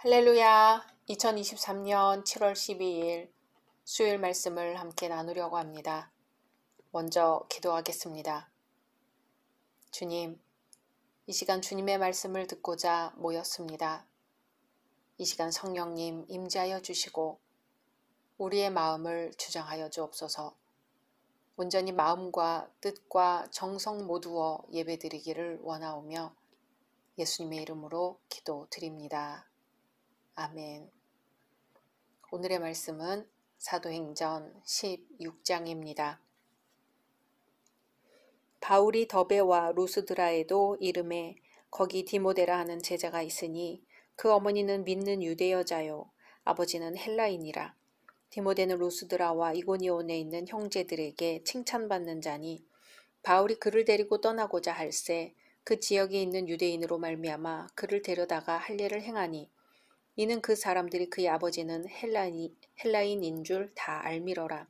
할렐루야! 2023년 7월 12일 수요일 말씀을 함께 나누려고 합니다. 먼저 기도하겠습니다. 주님, 이 시간 주님의 말씀을 듣고자 모였습니다. 이 시간 성령님 임재하여 주시고 우리의 마음을 주장하여 주옵소서. 온전히 마음과 뜻과 정성 모두어 예배드리기를 원하오며 예수님의 이름으로 기도드립니다. 아멘. 오늘의 말씀은 사도행전 16장입니다. 바울이 더베와 루스드라에도 이름에 거기 디모데라 하는 제자가 있으니 그 어머니는 믿는 유대 여자요 아버지는 헬라인이라. 디모데는 루스드라와 이고니온에 있는 형제들에게 칭찬받는 자니 바울이 그를 데리고 떠나고자 할새 그 지역에 있는 유대인으로 말미암아 그를 데려다가 할례를 행하니 이는 그 사람들이 그의 아버지는 헬라인인 줄 다 알미러라.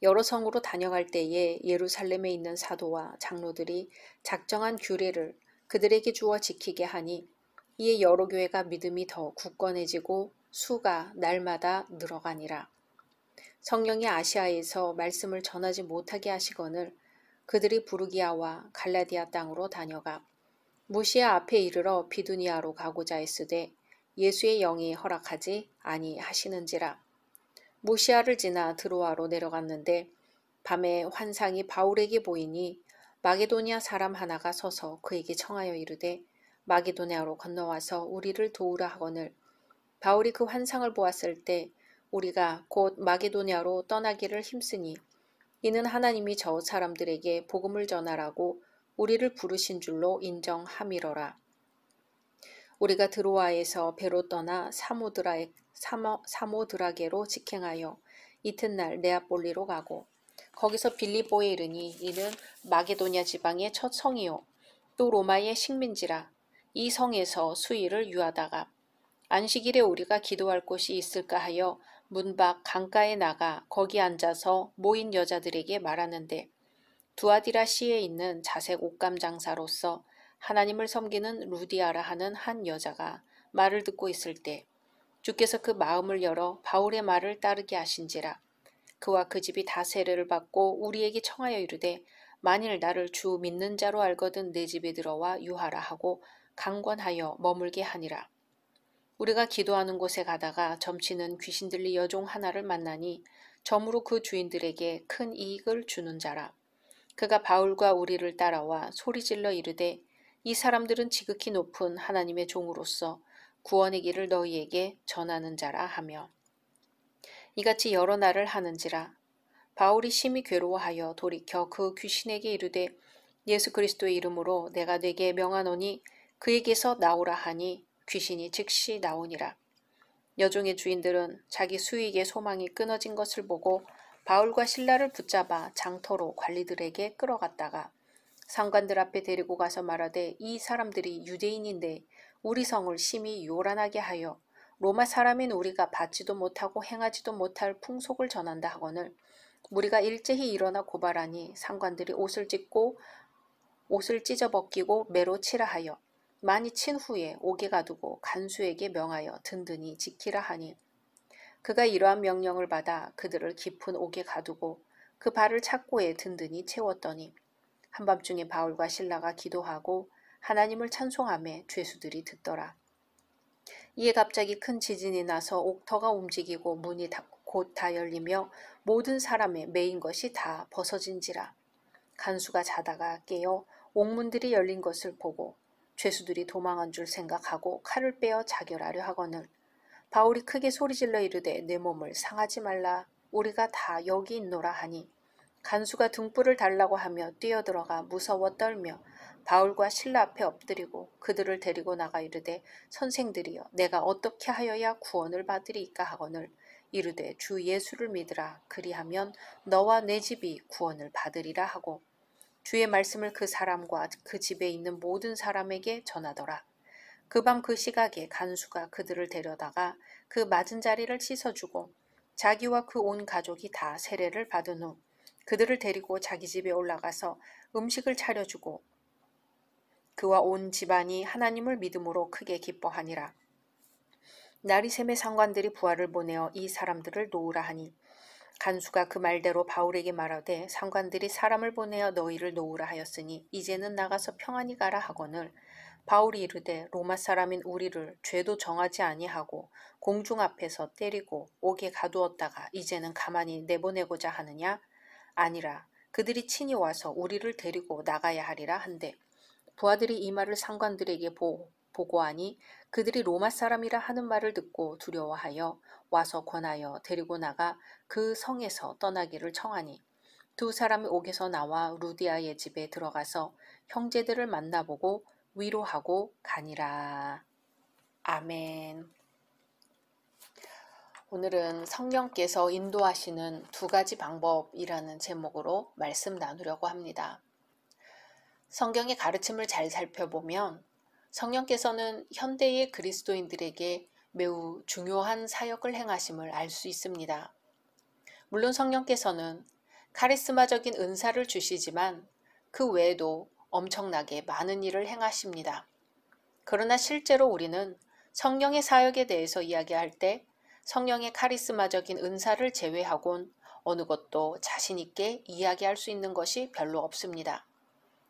여러 성으로 다녀갈 때에 예루살렘에 있는 사도와 장로들이 작정한 규례를 그들에게 주어 지키게 하니 이에 여러 교회가 믿음이 더 굳건해지고 수가 날마다 늘어가니라. 성령이 아시아에서 말씀을 전하지 못하게 하시거늘 그들이 부르기아와 갈라디아 땅으로 다녀가 무시아 앞에 이르러 비두니아로 가고자 했으되 예수의 영이 허락하지 아니하시는지라. 무시아를 지나 드로아로 내려갔는데 밤에 환상이 바울에게 보이니 마게도니아 사람 하나가 서서 그에게 청하여 이르되 마게도니아로 건너와서 우리를 도우라 하거늘 바울이 그 환상을 보았을 때 우리가 곧 마게도니아로 떠나기를 힘쓰니 이는 하나님이 저 사람들에게 복음을 전하라고 우리를 부르신 줄로 인정함이러라. 우리가 드로아에서 배로 떠나 사모드라게로 직행하여 이튿날 네아폴리로 가고 거기서 빌립보에 이르니 이는 마게도냐 지방의 첫 성이요 또 로마의 식민지라. 이 성에서 수일을 유하다가 안식일에 우리가 기도할 곳이 있을까 하여 문 밖 강가에 나가 거기 앉아서 모인 여자들에게 말하는데 두아디라 시에 있는 자색 옷감 장사로서 하나님을 섬기는 루디아라 하는 한 여자가 말을 듣고 있을 때 주께서 그 마음을 열어 바울의 말을 따르게 하신지라. 그와 그 집이 다 세례를 받고 우리에게 청하여 이르되 만일 나를 주 믿는 자로 알거든 내 집에 들어와 유하라 하고 강권하여 머물게 하니라. 우리가 기도하는 곳에 가다가 점치는 귀신 들린 여종 하나를 만나니 점으로 그 주인들에게 큰 이익을 주는 자라. 그가 바울과 우리를 따라와 소리질러 이르되 이 사람들은 지극히 높은 하나님의 종으로서 구원의 길을 너희에게 전하는 자라 하며 이같이 여러 날을 하는지라. 바울이 심히 괴로워하여 돌이켜 그 귀신에게 이르되 예수 그리스도의 이름으로 내가 네게 명하노니 그에게서 나오라 하니 귀신이 즉시 나오니라. 여종의 주인들은 자기 수익의 소망이 끊어진 것을 보고 바울과 실라를 붙잡아 장터로 관리들에게 끌어갔다가 상관들 앞에 데리고 가서 말하되 이 사람들이 유대인인데 우리 성을 심히 요란하게 하여 로마 사람인 우리가 받지도 못하고 행하지도 못할 풍속을 전한다 하거늘 우리가 일제히 일어나 고발하니 상관들이 옷을 찢어 벗기고 매로 치라 하여 많이 친 후에 옥에 가두고 간수에게 명하여 든든히 지키라 하니 그가 이러한 명령을 받아 그들을 깊은 옥에 가두고 그 발을 착고에 든든히 채웠더니 한밤중에 바울과 실라가 기도하고 하나님을 찬송하며 죄수들이 듣더라. 이에 갑자기 큰 지진이 나서 옥터가 움직이고 문이 곧 다 열리며 모든 사람의 매인 것이 다 벗어진지라. 간수가 자다가 깨어 옥문들이 열린 것을 보고 죄수들이 도망한 줄 생각하고 칼을 빼어 자결하려 하거늘 바울이 크게 소리질러 이르되 내 몸을 상하지 말라 우리가 다 여기 있노라 하니 간수가 등불을 달라고 하며 뛰어들어가 무서워 떨며 바울과 실라 앞에 엎드리고 그들을 데리고 나가 이르되 선생들이여 내가 어떻게 하여야 구원을 받으리이까 하거늘 이르되 주 예수를 믿으라 그리하면 너와 내 집이 구원을 받으리라 하고 주의 말씀을 그 사람과 그 집에 있는 모든 사람에게 전하더라. 그 밤 그 시각에 간수가 그들을 데려다가 그 맞은 자리를 씻어주고 자기와 그 온 가족이 다 세례를 받은 후 그들을 데리고 자기 집에 올라가서 음식을 차려주고 그와 온 집안이 하나님을 믿음으로 크게 기뻐하니라. 나리샘의 상관들이 부하를 보내어 이 사람들을 놓으라 하니 간수가 그 말대로 바울에게 말하되 상관들이 사람을 보내어 너희를 놓으라 하였으니 이제는 나가서 평안히 가라 하거늘 바울이 이르되 로마 사람인 우리를 죄도 정하지 아니하고 공중 앞에서 때리고 옥에 가두었다가 이제는 가만히 내보내고자 하느냐? 아니라 그들이 친히 와서 우리를 데리고 나가야 하리라 한데 부하들이 이 말을 상관들에게 보고하니 그들이 로마 사람이라 하는 말을 듣고 두려워하여 와서 권하여 데리고 나가 그 성에서 떠나기를 청하니 두 사람이 옥에서 나와 루디아의 집에 들어가서 형제들을 만나보고 위로하고 가니라. 아멘. 오늘은 성령께서 인도하시는 두 가지 방법이라는 제목으로 말씀 나누려고 합니다. 성경의 가르침을 잘 살펴보면 성령께서는 현대의 그리스도인들에게 매우 중요한 사역을 행하심을 알 수 있습니다. 물론 성령께서는 카리스마적인 은사를 주시지만 그 외에도 엄청나게 많은 일을 행하십니다. 그러나 실제로 우리는 성령의 사역에 대해서 이야기할 때 성령의 카리스마적인 은사를 제외하곤 어느 것도 자신 있게 이야기할 수 있는 것이 별로 없습니다.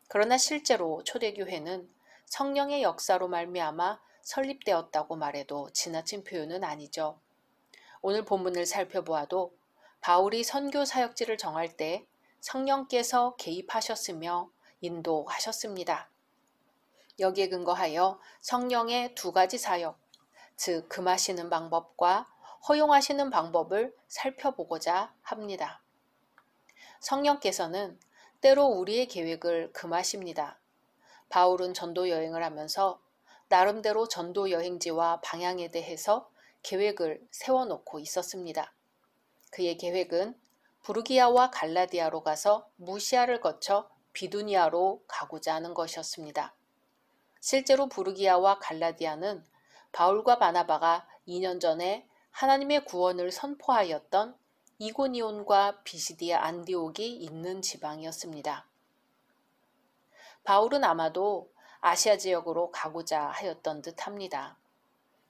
그러나 실제로 초대교회는 성령의 역사로 말미암아 설립되었다고 말해도 지나친 표현은 아니죠. 오늘 본문을 살펴보아도 바울이 선교 사역지를 정할 때 성령께서 개입하셨으며 인도하셨습니다. 여기에 근거하여 성령의 두 가지 사역, 즉 금하시는 방법과 허용하시는 방법을 살펴보고자 합니다. 성령께서는 때로 우리의 계획을 금하십니다. 바울은 전도 여행을 하면서 나름대로 전도 여행지와 방향에 대해서 계획을 세워놓고 있었습니다. 그의 계획은 부르기아와 갈라디아로 가서 무시아를 거쳐 비두니아로 가고자 하는 것이었습니다. 실제로 부르기아와 갈라디아는 바울과 바나바가 2년 전에 하나님의 구원을 선포하였던 이고니온과 비시디아 안디옥이 있는 지방이었습니다. 바울은 아마도 아시아 지역으로 가고자 하였던 듯합니다.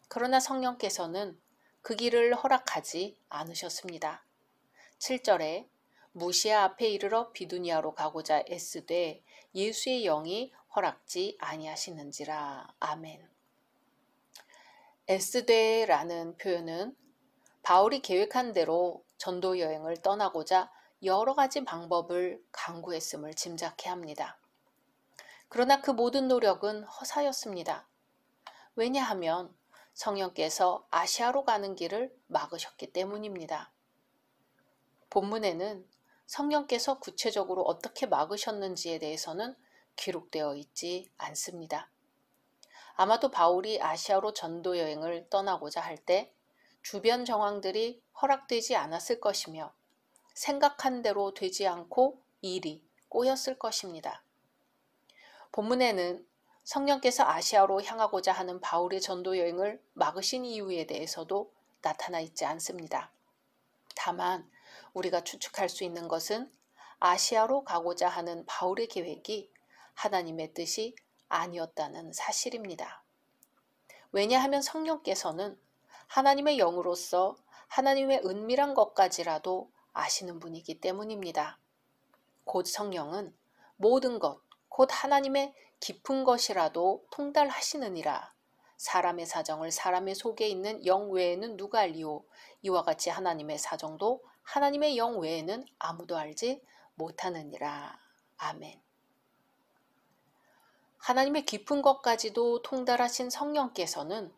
그러나 성령께서는 그 길을 허락하지 않으셨습니다. 7절에 무시아 앞에 이르러 비두니아로 가고자 애쓰되 예수의 영이 허락지 아니하시는지라. 아멘. 애쓰되라는 표현은 바울이 계획한 대로 전도 여행을 떠나고자 여러 가지 방법을 강구했음을 짐작케 합니다. 그러나 그 모든 노력은 허사였습니다. 왜냐하면 성령께서 아시아로 가는 길을 막으셨기 때문입니다. 본문에는 성령께서 구체적으로 어떻게 막으셨는지에 대해서는 기록되어 있지 않습니다. 아마도 바울이 아시아로 전도 여행을 떠나고자 할 때 주변 정황들이 허락되지 않았을 것이며 생각한 대로 되지 않고 일이 꼬였을 것입니다. 본문에는 성령께서 아시아로 향하고자 하는 바울의 전도 여행을 막으신 이유에 대해서도 나타나 있지 않습니다. 다만 우리가 추측할 수 있는 것은 아시아로 가고자 하는 바울의 계획이 하나님의 뜻이 아니었다는 사실입니다. 왜냐하면 성령께서는 하나님의 영으로서 하나님의 은밀한 것까지라도 아시는 분이기 때문입니다. 곧 성령은 모든 것, 곧 하나님의 깊은 것이라도 통달하시느니라. 사람의 사정을 사람의 속에 있는 영 외에는 누가 알리오. 이와 같이 하나님의 사정도 하나님의 영 외에는 아무도 알지 못하느니라. 아멘. 하나님의 깊은 것까지도 통달하신 성령께서는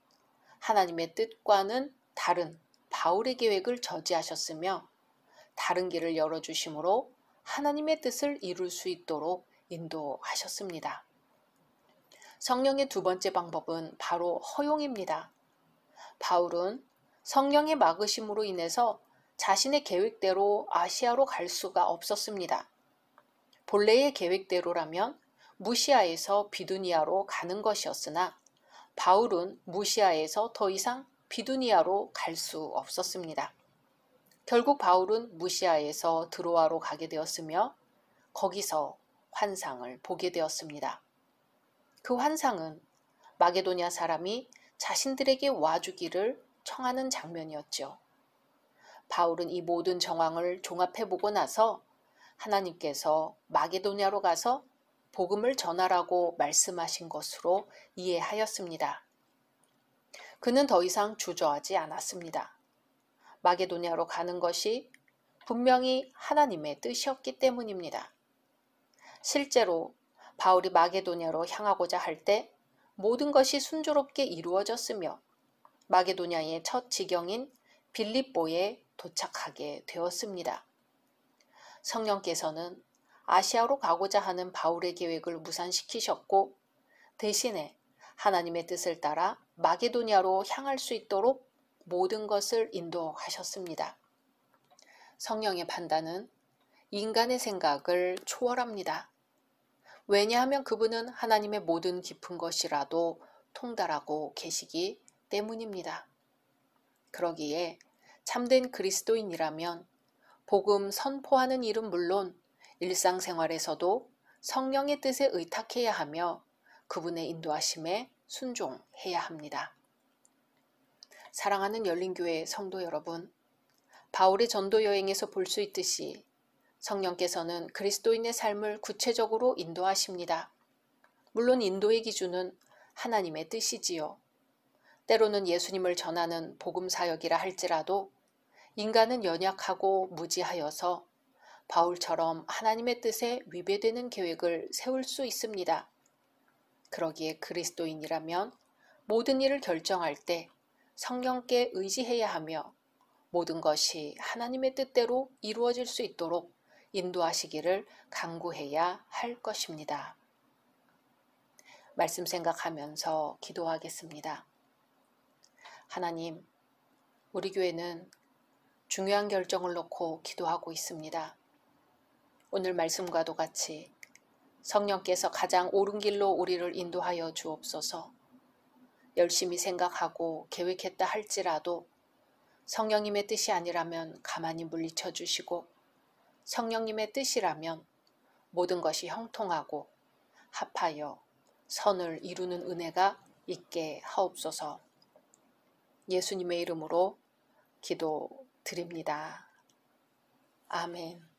하나님의 뜻과는 다른 바울의 계획을 저지하셨으며 다른 길을 열어주심으로 하나님의 뜻을 이룰 수 있도록 인도하셨습니다. 성령의 두 번째 방법은 바로 허용입니다. 바울은 성령의 막으심으로 인해서 자신의 계획대로 아시아로 갈 수가 없었습니다. 본래의 계획대로라면 무시아에서 비두니아로 가는 것이었으나 바울은 무시아에서 더 이상 비두니아로 갈 수 없었습니다. 결국 바울은 무시아에서 드로아로 가게 되었으며 거기서 환상을 보게 되었습니다. 그 환상은 마게도냐 사람이 자신들에게 와주기를 청하는 장면이었죠. 바울은 이 모든 정황을 종합해보고 나서 하나님께서 마게도냐로 가서 복음을 전하라고 말씀하신 것으로 이해하였습니다. 그는 더 이상 주저하지 않았습니다. 마게도냐로 가는 것이 분명히 하나님의 뜻이었기 때문입니다. 실제로 바울이 마게도냐로 향하고자 할 때 모든 것이 순조롭게 이루어졌으며 마게도냐의 첫 지경인 빌립보에 도착하게 되었습니다. 성령께서는 아시아로 가고자 하는 바울의 계획을 무산시키셨고 대신에 하나님의 뜻을 따라 마게도냐로 향할 수 있도록 모든 것을 인도하셨습니다. 성령의 판단은 인간의 생각을 초월합니다. 왜냐하면 그분은 하나님의 모든 깊은 것이라도 통달하고 계시기 때문입니다. 그러기에 참된 그리스도인이라면 복음 선포하는 일은 물론 일상생활에서도 성령의 뜻에 의탁해야 하며 그분의 인도하심에 순종해야 합니다. 사랑하는 열린교회 성도 여러분, 바울의 전도 여행에서 볼 수 있듯이 성령께서는 그리스도인의 삶을 구체적으로 인도하십니다. 물론 인도의 기준은 하나님의 뜻이지요. 때로는 예수님을 전하는 복음 사역이라 할지라도 인간은 연약하고 무지하여서 바울처럼 하나님의 뜻에 위배되는 계획을 세울 수 있습니다. 그러기에 그리스도인이라면 모든 일을 결정할 때 성령께 의지해야 하며 모든 것이 하나님의 뜻대로 이루어질 수 있도록 인도하시기를 간구해야 할 것입니다. 말씀 생각하면서 기도하겠습니다. 하나님, 우리 교회는 중요한 결정을 놓고 기도하고 있습니다. 오늘 말씀과도 같이 성령께서 가장 옳은 길로 우리를 인도하여 주옵소서. 열심히 생각하고 계획했다 할지라도 성령님의 뜻이 아니라면 가만히 물리쳐 주시고 성령님의 뜻이라면 모든 것이 형통하고 합하여 선을 이루는 은혜가 있게 하옵소서. 예수님의 이름으로 기도드립니다. 아멘.